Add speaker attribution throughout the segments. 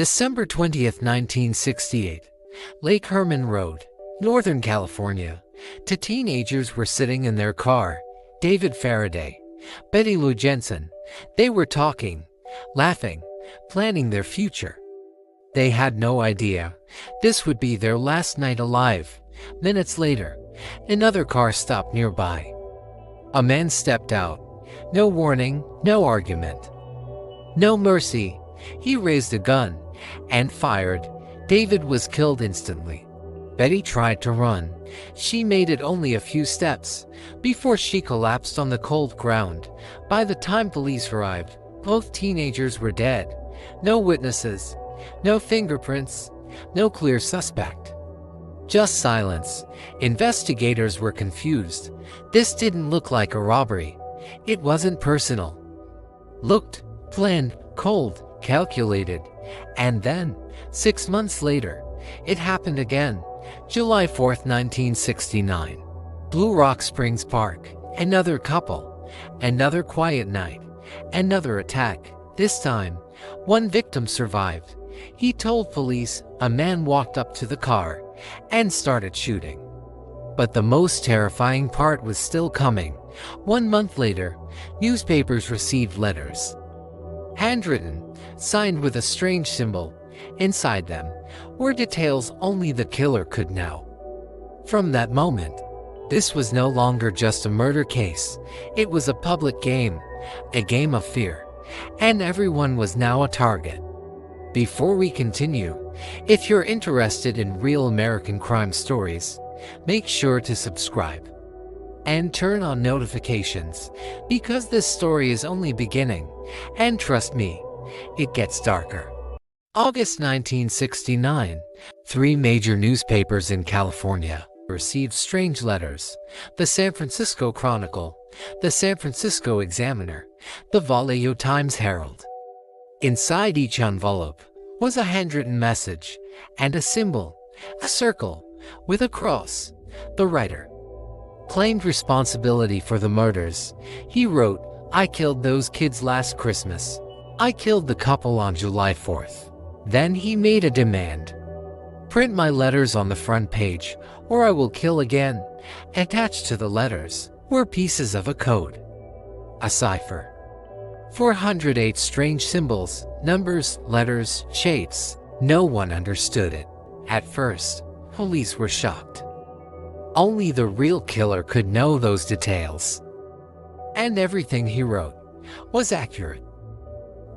Speaker 1: December 20th, 1968, Lake Herman Road, Northern California. Two teenagers were sitting in their car. David Faraday, Betty Lou Jensen. They were talking, laughing, planning their future. They had no idea this would be their last night alive. Minutes later, another car stopped nearby. A man stepped out. No warning, no argument, no mercy. He raised a gun and fired. David was killed instantly. Betty tried to run. She made it only a few steps before she collapsed on the cold ground. By the time police arrived, both teenagers were dead. No witnesses, no fingerprints, no clear suspect. Just silence. Investigators were confused. This didn't look like a robbery. It wasn't personal. Looked planned, cold, calculated. And then, 6 months later, it happened again. July 4th, 1969. Blue Rock Springs Park. Another couple. Another quiet night. Another attack. This time, one victim survived. He told police a man walked up to the car and started shooting. But the most terrifying part was still coming. 1 month later, newspapers received letters. Handwritten, signed with a strange symbol. Inside them were details only the killer could know. From that moment, this was no longer just a murder case. It was a public game, a game of fear, and everyone was now a target. Before we continue, if you're interested in real American crime stories, make sure to subscribe and turn on notifications, because this story is only beginning, and trust me, it gets darker. August 1969, 3 major newspapers in California received strange letters: the San Francisco Chronicle, the San Francisco Examiner, the Vallejo Times-Herald. Inside each envelope was a handwritten message and a symbol, a circle with a cross. The writer claimed responsibility for the murders. He wrote, "I killed those kids last Christmas. I killed the couple on July 4th. Then he made a demand. Print my letters on the front page, or I will kill again." Attached to the letters were pieces of a code, a cipher. 408 strange symbols, numbers, letters, shapes. No one understood it. At first, police were shocked. Only the real killer could know those details. And everything he wrote was accurate.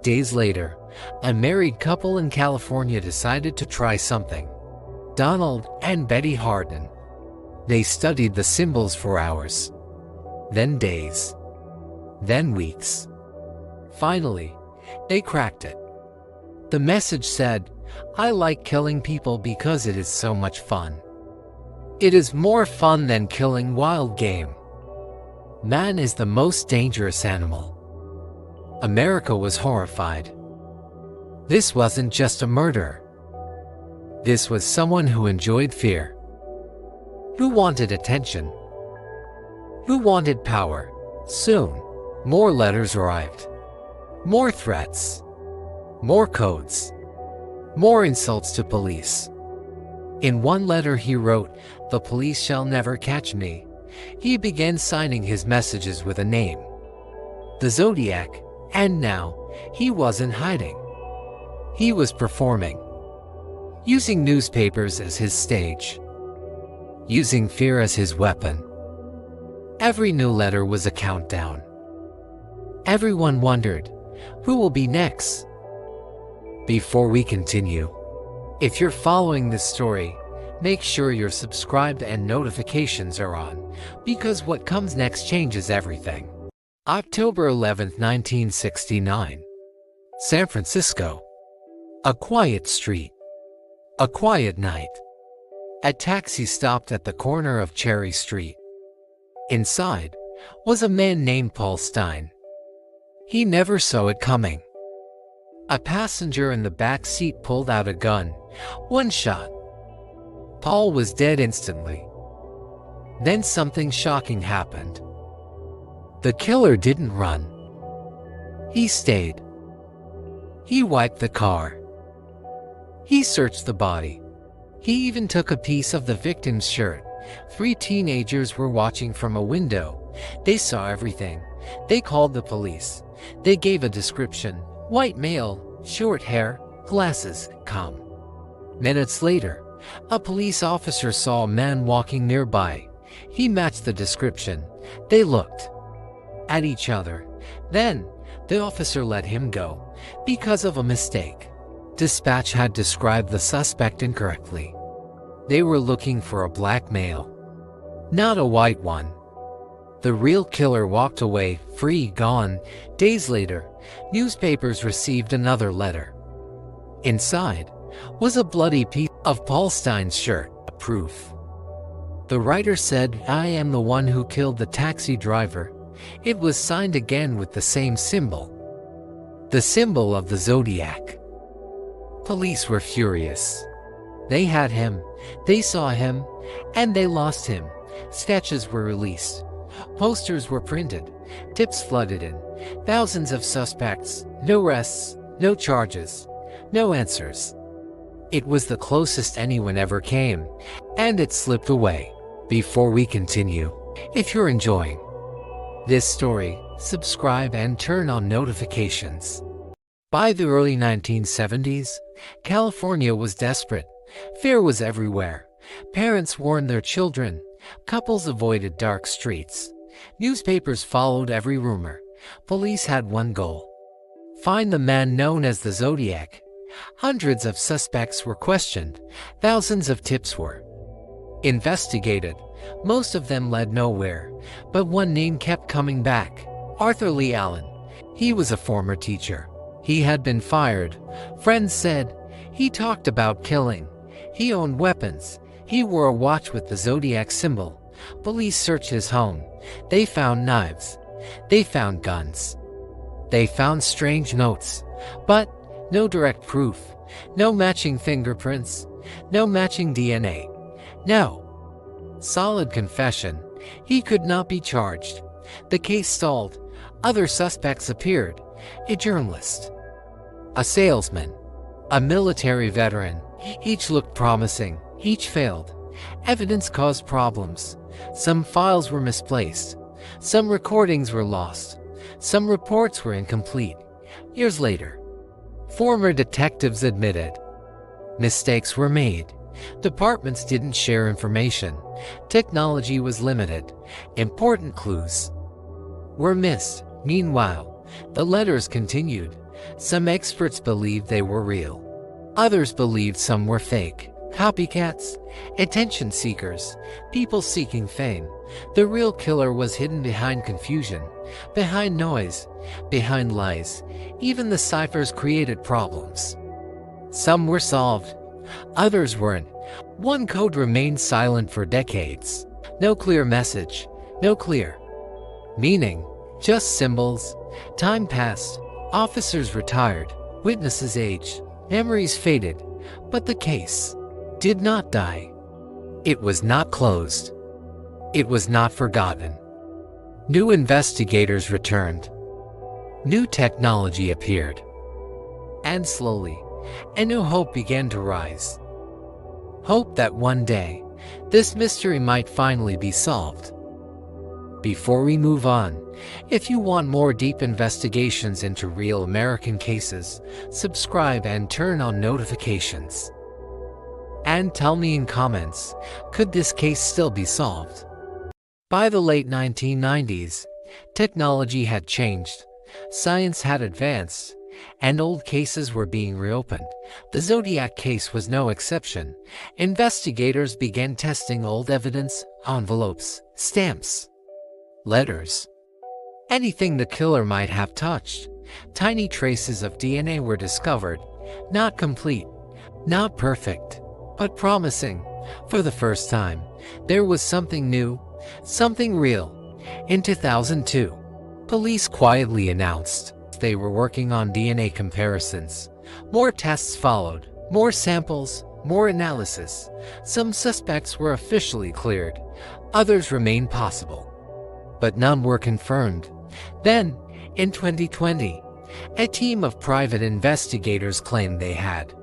Speaker 1: Days later, a married couple in California decided to try something. Donald and Betty Harden. They studied the symbols for hours, then days, then weeks. Finally, they cracked it. The message said, "I like killing people because it is so much fun. It is more fun than killing wild game. Man is the most dangerous animal." America was horrified. This wasn't just a murder. This was someone who enjoyed fear, who wanted attention, who wanted power. Soon, more letters arrived. More threats, more codes, more insults to police. In one letter he wrote, "The police shall never catch me." He began signing his messages with a name, the Zodiac, and now he wasn't hiding. He was performing, using newspapers as his stage, using fear as his weapon. Every new letter was a countdown. Everyone wondered, who will be next? Before we continue, if you're following this story, make sure you're subscribed and notifications are on, because what comes next changes everything. October 11th, 1969. San Francisco. A quiet street. A quiet night. A taxi stopped at the corner of Cherry Street. Inside was a man named Paul Stein. He never saw it coming. A passenger in the back seat pulled out a gun. One shot. Paul was dead instantly. Then something shocking happened. The killer didn't run. He stayed. He wiped the car. He searched the body. He even took a piece of the victim's shirt. 3 teenagers were watching from a window. They saw everything. They called the police. They gave a description. White male, short hair, glasses, calm. Minutes later, a police officer saw a man walking nearby. He matched the description. They looked at each other. Then, the officer let him go because of a mistake. Dispatch had described the suspect incorrectly. They were looking for a black male, not a white one. The real killer walked away, free, gone. Days later, newspapers received another letter. Inside was a bloody piece of Paul Stein's shirt, proof. The writer said, "I am the one who killed the taxi driver." It was signed again with the same symbol, the symbol of the Zodiac. Police were furious. They had him, they saw him, and they lost him. Sketches were released. Posters were printed. Tips flooded in. Thousands of suspects. No arrests, no charges, no answers. It was the closest anyone ever came, and it slipped away. Before we continue, if you're enjoying this story, subscribe and turn on notifications. By the early 1970s, California was desperate. Fear was everywhere. Parents warned their children. Couples avoided dark streets. Newspapers followed every rumor. Police had one goal: find the man known as the Zodiac. Hundreds of suspects were questioned. Thousands of tips were investigated. Most of them led nowhere, but one name kept coming back: Arthur Lee Allen. He was a former teacher. He had been fired. Friends said he talked about killing. He owned weapons. He wore a watch with the Zodiac symbol. Police searched his home. They found knives. They found guns. They found strange notes. But no direct proof. No matching fingerprints. No matching DNA. No solid confession. He could not be charged. The case stalled. Other suspects appeared. A journalist, a salesman, a military veteran. Each looked promising. Each failed. Evidence caused problems. Some files were misplaced. Some recordings were lost. Some reports were incomplete. Years later, former detectives admitted mistakes were made. Departments didn't share information. Technology was limited. Important clues were missed. Meanwhile, the letters continued. Some experts believed they were real. Others believed some were fake. Copycats, attention seekers, people seeking fame. The real killer was hidden behind confusion, behind noise, behind lies. Even the ciphers created problems. Some were solved, others weren't. One code remained silent for decades. No clear message, no clear meaning, just symbols. Time passed, officers retired, witnesses aged, memories faded, but the case did not die. It was not closed. It was not forgotten. New investigators returned. New technology appeared. And slowly, a new hope began to rise. Hope that one day, this mystery might finally be solved. Before we move on, if you want more deep investigations into real American cases, subscribe and turn on notifications. And tell me in comments, could this case still be solved? By the late 1990s, technology had changed, science had advanced, and old cases were being reopened. The Zodiac case was no exception. Investigators began testing old evidence, envelopes, stamps, letters, anything the killer might have touched. Tiny traces of DNA were discovered, not complete, not perfect, but promising. For the first time, there was something new, something real. In 2002, police quietly announced they were working on DNA comparisons. More tests followed, more samples, more analysis. Some suspects were officially cleared, others remained possible, but none were confirmed. Then, in 2020, a team of private investigators claimed they had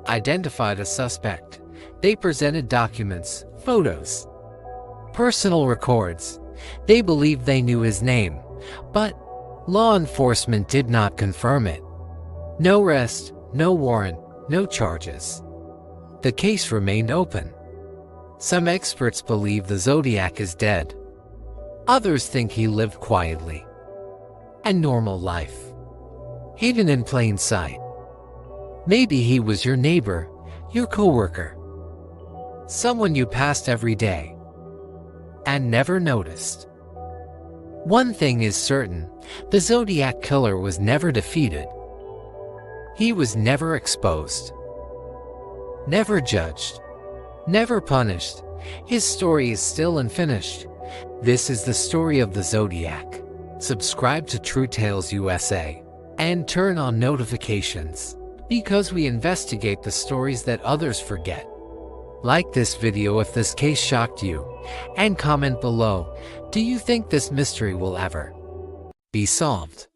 Speaker 1: identified a suspect. They presented documents, photos, personal records. They believed they knew his name, but law enforcement did not confirm it. No arrest, no warrant, no charges. The case remained open. Some experts believe the Zodiac is dead. Others think he lived quietly a normal life, hidden in plain sight. Maybe he was your neighbor, your coworker, someone you passed every day and never noticed. One thing is certain, the Zodiac killer was never defeated. He was never exposed, never judged, never punished. His story is still unfinished. This is the story of the Zodiac. Subscribe to True Tales USA and turn on notifications, because we investigate the stories that others forget. Like this video if this case shocked you, and comment below, do you think this mystery will ever be solved?